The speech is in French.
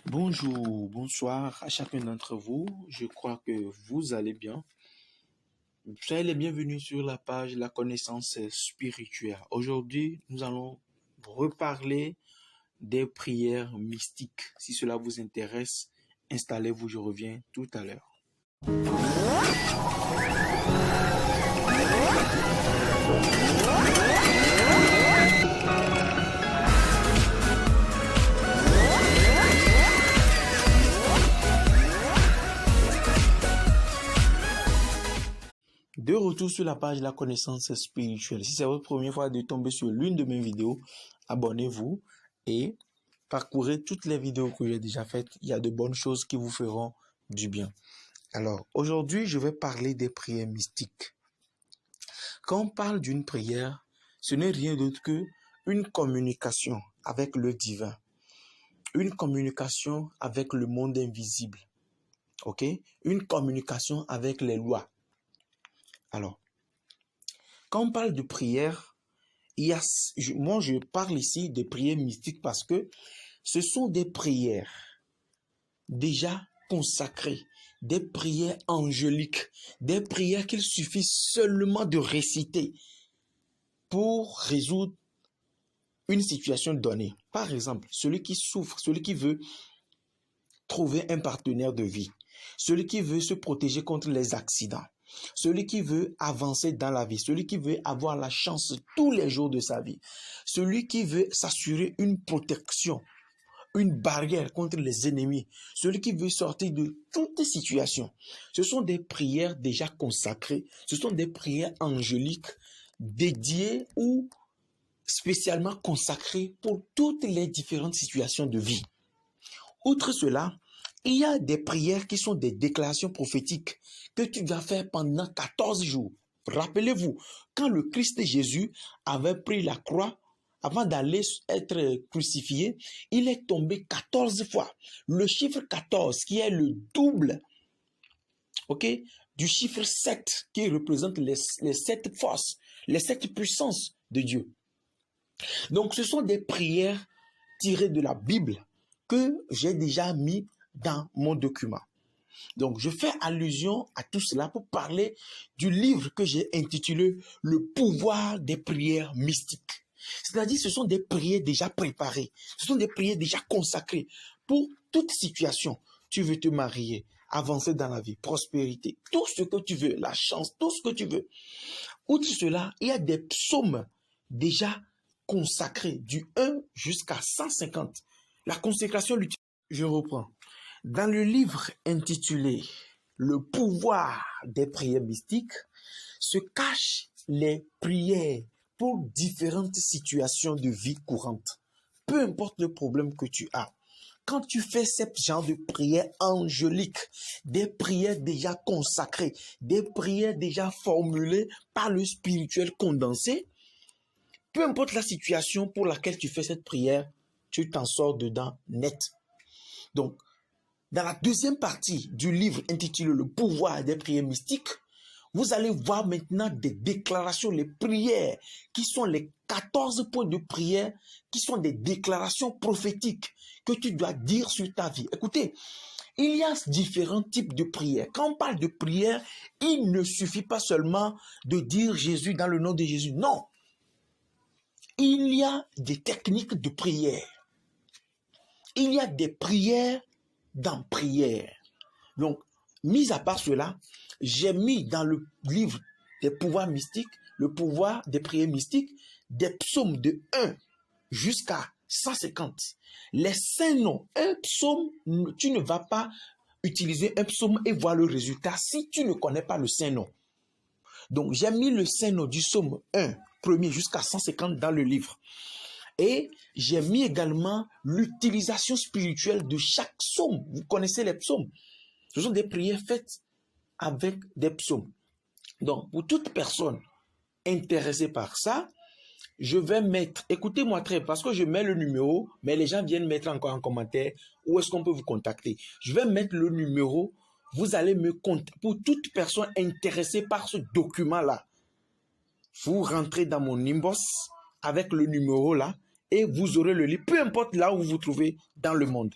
Bonjour, bonsoir à chacun d'entre vous. Je crois que vous allez bien. Soyez les bienvenus sur la page La connaissance spirituelle. Aujourd'hui, nous allons reparler des prières mystiques. Si cela vous intéresse, installez-vous, je reviens tout à l'heure. De retour sur la page La connaissance spirituelle. Si c'est votre première fois de tomber sur l'une de mes vidéos, abonnez-vous et parcourez toutes les vidéos que j'ai déjà faites. Il y a de bonnes choses qui vous feront du bien. Alors, aujourd'hui, je vais parler des prières mystiques. Quand on parle d'une prière, ce n'est rien d'autre que une communication avec le divin, une communication avec le monde invisible, ok? Une communication avec les lois. Alors, quand on parle de prière, moi je parle ici de prières mystiques parce que ce sont des prières déjà consacrées, des prières angéliques, des prières qu'il suffit seulement de réciter pour résoudre une situation donnée. Par exemple, celui qui souffre, celui qui veut trouver un partenaire de vie, celui qui veut se protéger contre les accidents, celui qui veut avancer dans la vie, celui qui veut avoir la chance tous les jours de sa vie, celui qui veut s'assurer une protection, une barrière contre les ennemis, celui qui veut sortir de toute situation. Ce sont des prières déjà consacrées, ce sont des prières angéliques dédiées ou spécialement consacrées pour toutes les différentes situations de vie. Outre cela, il y a des prières qui sont des déclarations prophétiques que tu dois faire pendant 14 jours. Rappelez-vous, quand le Christ Jésus avait pris la croix, avant d'aller être crucifié, il est tombé 14 fois. Le chiffre 14, qui est le double, du chiffre 7, qui représente les 7 forces, les 7 puissances de Dieu. Donc, ce sont des prières tirées de la Bible que j'ai déjà mis dans mon document. Donc, je fais allusion à tout cela pour parler du livre que j'ai intitulé « Le pouvoir des prières mystiques ». C'est-à-dire, ce sont des prières déjà préparées, ce sont des prières déjà consacrées pour toute situation. Tu veux te marier, avancer dans la vie, prospérité, tout ce que tu veux, la chance, tout ce que tu veux. Outre cela, il y a des psaumes déjà consacrés du 1 jusqu'à 150. La consécration, je reprends. Dans le livre intitulé « Le pouvoir des prières mystiques » se cachent les prières pour différentes situations de vie courante. Peu importe le problème que tu as, quand tu fais ce genre de prières angéliques, des prières déjà consacrées, des prières déjà formulées par le spirituel condensé, peu importe la situation pour laquelle tu fais cette prière, tu t'en sors dedans net. Donc, dans la deuxième partie du livre intitulé « Le pouvoir des prières mystiques », vous allez voir maintenant des déclarations, les prières, qui sont les 14 points de prière, qui sont des déclarations prophétiques que tu dois dire sur ta vie. Écoutez, il y a différents types de prières. Quand on parle de prière, il ne suffit pas seulement de dire Jésus dans le nom de Jésus. Non. Il y a des techniques de prière. Il y a des prières dans prière. Donc, mis à part cela, j'ai mis dans le livre des pouvoirs mystiques, le pouvoir des prières mystiques, des psaumes de 1 jusqu'à 150. Les saints noms, un psaume, tu ne vas pas utiliser un psaume et voir le résultat si tu ne connais pas le saint nom. Donc, j'ai mis le saint nom du psaume 1, premier jusqu'à 150 dans le livre. Et j'ai mis également l'utilisation spirituelle de chaque psaume. Vous connaissez les psaumes. Ce sont des prières faites avec des psaumes. Donc, pour toute personne intéressée par ça, je vais mettre, écoutez-moi très, parce que je mets le numéro, mais les gens viennent mettre encore en commentaire où est-ce qu'on peut vous contacter. Je vais mettre le numéro, vous allez me contacter. Pour toute personne intéressée par ce document-là, vous rentrez dans mon inbox avec le numéro là et vous aurez le livre, peu importe là où vous vous trouvez dans le monde.